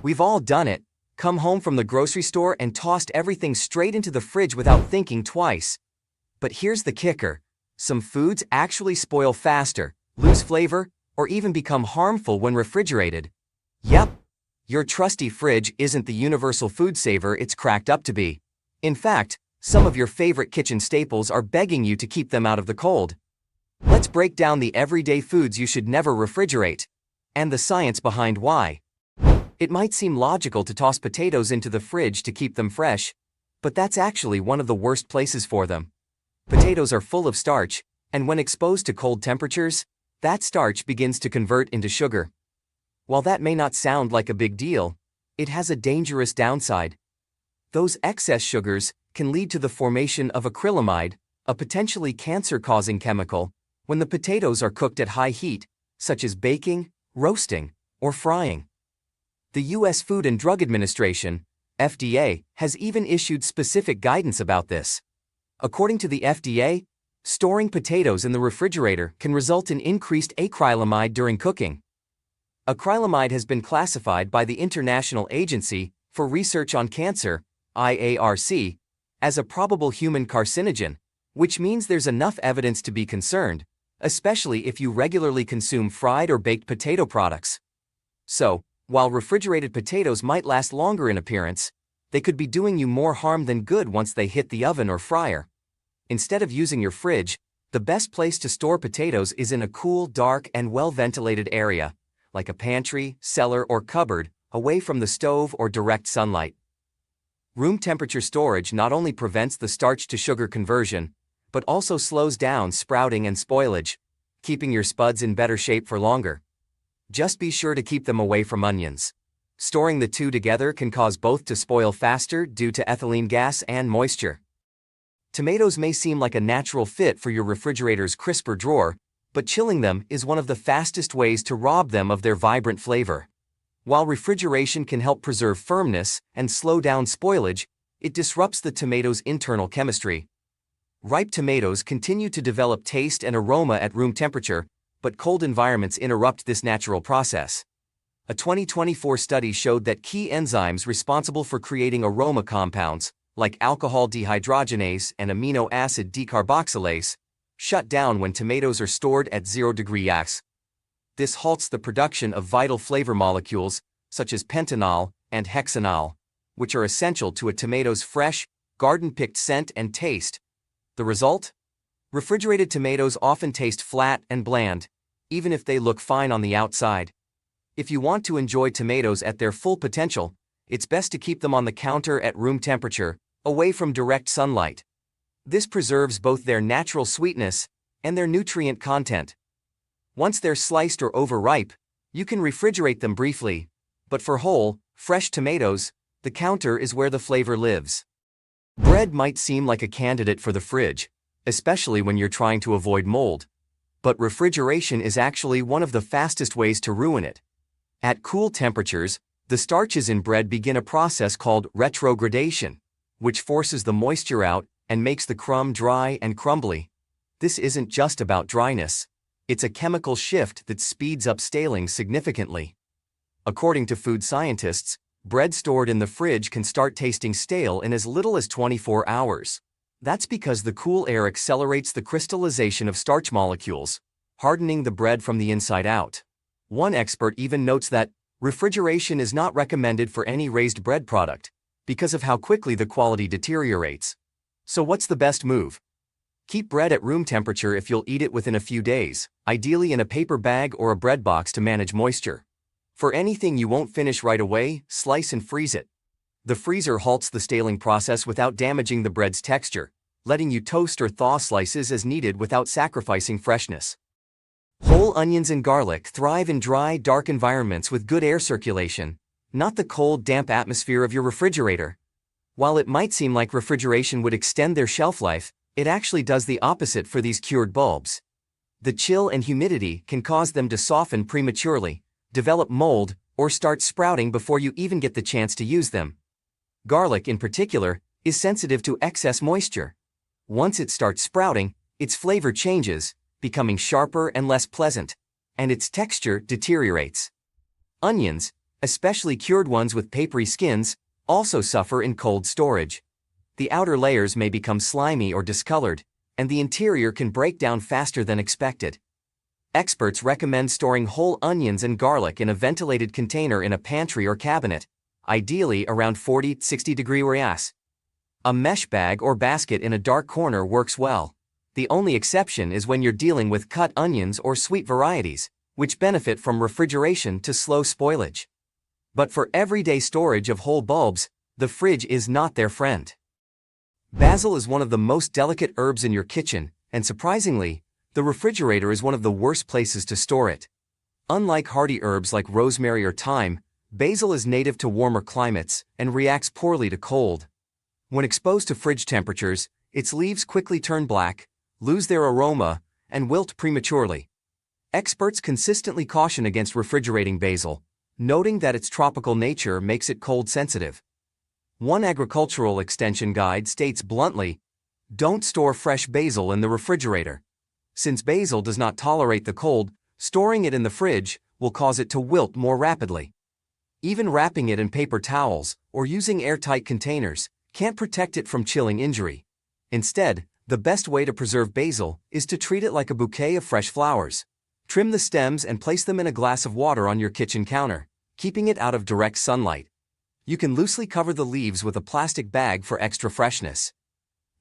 We've all done it. Come home from the grocery store and tossed everything straight into the fridge without thinking twice. But here's the kicker. Some foods actually spoil faster, lose flavor, or even become harmful when refrigerated. Yep, your trusty fridge isn't the universal food saver it's cracked up to be. In fact, some of your favorite kitchen staples are begging you to keep them out of the cold. Let's break down the everyday foods you should never refrigerate, and the science behind why. It might seem logical to toss potatoes into the fridge to keep them fresh, but that's actually one of the worst places for them. Potatoes are full of starch, and when exposed to cold temperatures, that starch begins to convert into sugar. While that may not sound like a big deal, it has a dangerous downside. Those excess sugars can lead to the formation of acrylamide, a potentially cancer-causing chemical, when the potatoes are cooked at high heat, such as baking, roasting, or frying. The U.S. Food and Drug Administration, FDA, has even issued specific guidance about this. According to the FDA, storing potatoes in the refrigerator can result in increased acrylamide during cooking. Acrylamide has been classified by the International Agency for Research on Cancer, IARC, as a probable human carcinogen, which means there's enough evidence to be concerned, especially if you regularly consume fried or baked potato products. So, while refrigerated potatoes might last longer in appearance, they could be doing you more harm than good once they hit the oven or fryer. Instead of using your fridge, the best place to store potatoes is in a cool, dark, and well-ventilated area, like a pantry, cellar, or cupboard, away from the stove or direct sunlight. Room temperature storage not only prevents the starch-to-sugar conversion, but also slows down sprouting and spoilage, keeping your spuds in better shape for longer. Just be sure to keep them away from onions. Storing the two together can cause both to spoil faster due to ethylene gas and moisture. Tomatoes may seem like a natural fit for your refrigerator's crisper drawer, but chilling them is one of the fastest ways to rob them of their vibrant flavor. While refrigeration can help preserve firmness and slow down spoilage, it disrupts the tomato's internal chemistry. Ripe tomatoes continue to develop taste and aroma at room temperature, but cold environments interrupt this natural process. A 2024 study showed that key enzymes responsible for creating aroma compounds, like alcohol dehydrogenase and amino acid decarboxylase, shut down when tomatoes are stored at 0°C. This halts the production of vital flavor molecules, such as pentanol and hexanol, which are essential to a tomato's fresh, garden-picked scent and taste. The result? Refrigerated tomatoes often taste flat and bland, even if they look fine on the outside. If you want to enjoy tomatoes at their full potential, it's best to keep them on the counter at room temperature, away from direct sunlight. This preserves both their natural sweetness and their nutrient content. Once they're sliced or overripe, you can refrigerate them briefly, but for whole, fresh tomatoes, the counter is where the flavor lives. Bread might seem like a candidate for the fridge, especially when you're trying to avoid mold. But refrigeration is actually one of the fastest ways to ruin it. At cool temperatures, the starches in bread begin a process called retrogradation, which forces the moisture out and makes the crumb dry and crumbly. This isn't just about dryness. It's a chemical shift that speeds up staling significantly. According to food scientists, bread stored in the fridge can start tasting stale in as little as 24 hours. That's because the cool air accelerates the crystallization of starch molecules, hardening the bread from the inside out. One expert even notes that refrigeration is not recommended for any raised bread product because of how quickly the quality deteriorates. So what's the best move? Keep bread at room temperature if you'll eat it within a few days, ideally in a paper bag or a bread box to manage moisture. For anything you won't finish right away, slice and freeze it. The freezer halts the staling process without damaging the bread's texture, letting you toast or thaw slices as needed without sacrificing freshness. Whole onions and garlic thrive in dry, dark environments with good air circulation, not the cold, damp atmosphere of your refrigerator. While it might seem like refrigeration would extend their shelf life, it actually does the opposite for these cured bulbs. The chill and humidity can cause them to soften prematurely, develop mold, or start sprouting before you even get the chance to use them. Garlic, in particular, is sensitive to excess moisture. Once it starts sprouting, its flavor changes, becoming sharper and less pleasant, and its texture deteriorates. Onions, Especially cured ones with papery skins also suffer in cold storage. The outer layers may become slimy or discolored, and the interior can break down faster than expected. Experts recommend storing whole onions and garlic in a ventilated container in a pantry or cabinet, ideally around 40-60 degrees Celsius. A mesh bag or basket in a dark corner works well. The only exception is when you're dealing with cut onions or sweet varieties, which benefit from refrigeration to slow spoilage. But for everyday storage of whole bulbs, the fridge is not their friend. Basil is one of the most delicate herbs in your kitchen, and surprisingly, the refrigerator is one of the worst places to store it. Unlike hardy herbs like rosemary or thyme, basil is native to warmer climates and reacts poorly to cold. When exposed to fridge temperatures, its leaves quickly turn black, lose their aroma, and wilt prematurely. Experts consistently caution against refrigerating basil, noting that its tropical nature makes it cold sensitive. One agricultural extension guide states bluntly, "Don't store fresh basil in the refrigerator." Since basil does not tolerate the cold, storing it in the fridge will cause it to wilt more rapidly. Even wrapping it in paper towels or using airtight containers can't protect it from chilling injury. Instead, the best way to preserve basil is to treat it like a bouquet of fresh flowers. Trim the stems and place them in a glass of water on your kitchen counter, keeping it out of direct sunlight. You can loosely cover the leaves with a plastic bag for extra freshness.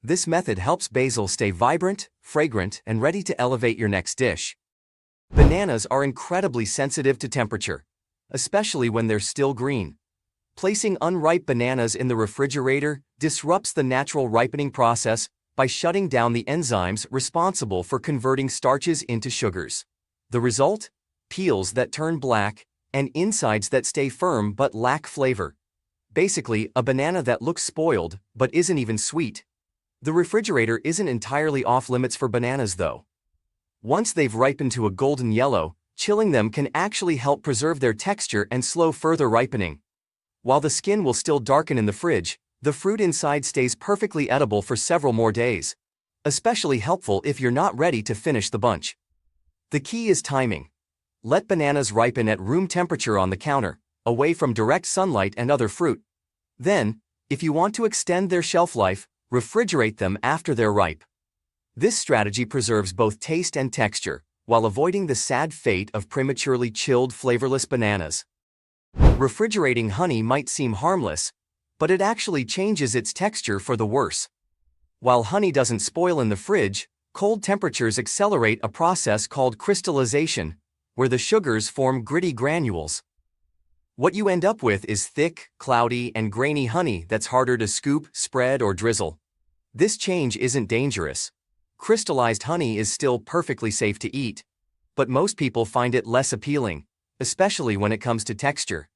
This method helps basil stay vibrant, fragrant, and ready to elevate your next dish. Bananas are incredibly sensitive to temperature, especially when they're still green. Placing unripe bananas in the refrigerator disrupts the natural ripening process by shutting down the enzymes responsible for converting starches into sugars. The result? Peels that turn black, and insides that stay firm but lack flavor. Basically, a banana that looks spoiled but isn't even sweet. The refrigerator isn't entirely off limits for bananas though. Once they've ripened to a golden yellow, chilling them can actually help preserve their texture and slow further ripening. While the skin will still darken in the fridge, the fruit inside stays perfectly edible for several more days. Especially helpful if you're not ready to finish the bunch. The key is timing. Let bananas ripen at room temperature on the counter, away from direct sunlight and other fruit. Then, if you want to extend their shelf life, refrigerate them after they're ripe. This strategy preserves both taste and texture, while avoiding the sad fate of prematurely chilled flavorless bananas. Refrigerating honey might seem harmless, but it actually changes its texture for the worse. While honey doesn't spoil in the fridge, cold temperatures accelerate a process called crystallization, where the sugars form gritty granules. What you end up with is thick, cloudy, and grainy honey that's harder to scoop, spread, or drizzle. This change isn't dangerous. Crystallized honey is still perfectly safe to eat, but most people find it less appealing, especially when it comes to texture.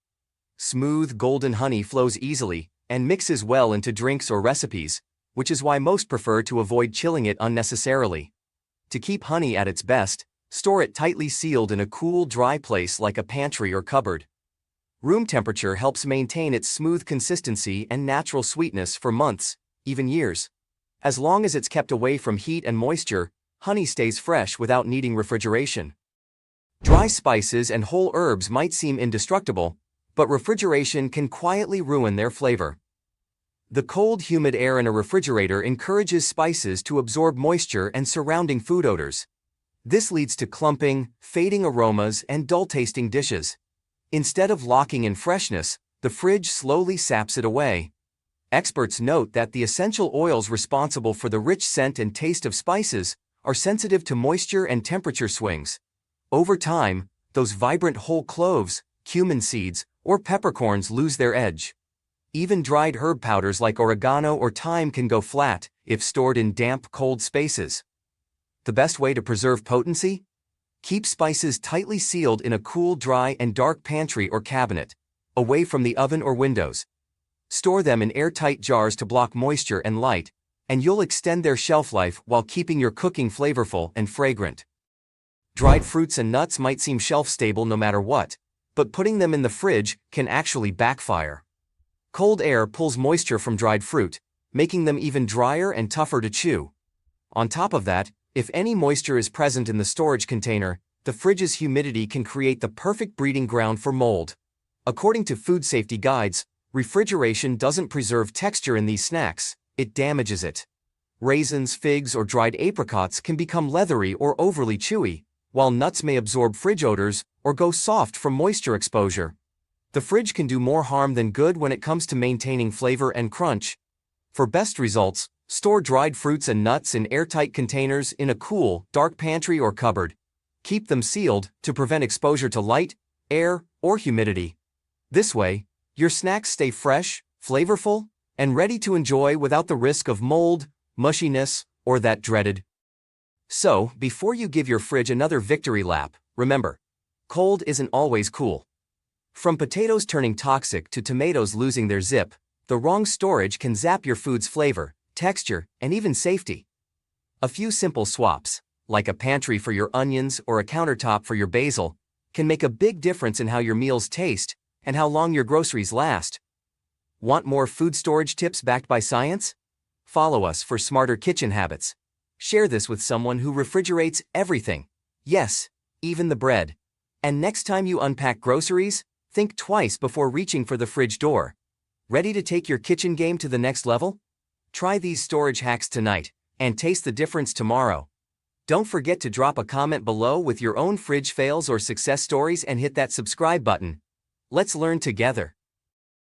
Smooth, golden honey flows easily and mixes well into drinks or recipes, which is why most prefer to avoid chilling it unnecessarily. To keep honey at its best, store it tightly sealed in a cool, dry place like a pantry or cupboard. Room temperature helps maintain its smooth consistency and natural sweetness for months, even years. As long as it's kept away from heat and moisture, honey stays fresh without needing refrigeration. Dry spices and whole herbs might seem indestructible, but refrigeration can quietly ruin their flavor. The cold, humid air in a refrigerator encourages spices to absorb moisture and surrounding food odors. This leads to clumping, fading aromas, and dull-tasting dishes. Instead of locking in freshness, the fridge slowly saps it away. Experts note that the essential oils responsible for the rich scent and taste of spices are sensitive to moisture and temperature swings. Over time, those vibrant whole cloves, cumin seeds, or peppercorns lose their edge. Even dried herb powders like oregano or thyme can go flat if stored in damp, cold spaces. The best way to preserve potency? Keep spices tightly sealed in a cool, dry, and dark pantry or cabinet, away from the oven or windows. Store them in airtight jars to block moisture and light, and you'll extend their shelf life while keeping your cooking flavorful and fragrant. Dried fruits and nuts might seem shelf-stable no matter what, but putting them in the fridge can actually backfire. Cold air pulls moisture from dried fruit, making them even drier and tougher to chew. On top of that, if any moisture is present in the storage container, the fridge's humidity can create the perfect breeding ground for mold. According to food safety guides, refrigeration doesn't preserve texture in these snacks, it damages it. Raisins, figs, or dried apricots can become leathery or overly chewy, while nuts may absorb fridge odors or go soft from moisture exposure. The fridge can do more harm than good when it comes to maintaining flavor and crunch. For best results, store dried fruits and nuts in airtight containers in a cool, dark pantry or cupboard. Keep them sealed to prevent exposure to light, air, or humidity. This way, your snacks stay fresh, flavorful, and ready to enjoy without the risk of mold, mushiness, or that dreaded. So, before you give your fridge another victory lap, remember, cold isn't always cool. From potatoes turning toxic to tomatoes losing their zip, the wrong storage can zap your food's flavor, texture, and even safety. A few simple swaps, like a pantry for your onions or a countertop for your basil, can make a big difference in how your meals taste and how long your groceries last. Want more food storage tips backed by science? Follow us for smarter kitchen habits. Share this with someone who refrigerates everything. Yes, even the bread. And next time you unpack groceries, think twice before reaching for the fridge door. Ready to take your kitchen game to the next level? Try these storage hacks tonight and taste the difference tomorrow. Don't forget to drop a comment below with your own fridge fails or success stories and hit that subscribe button. Let's learn together.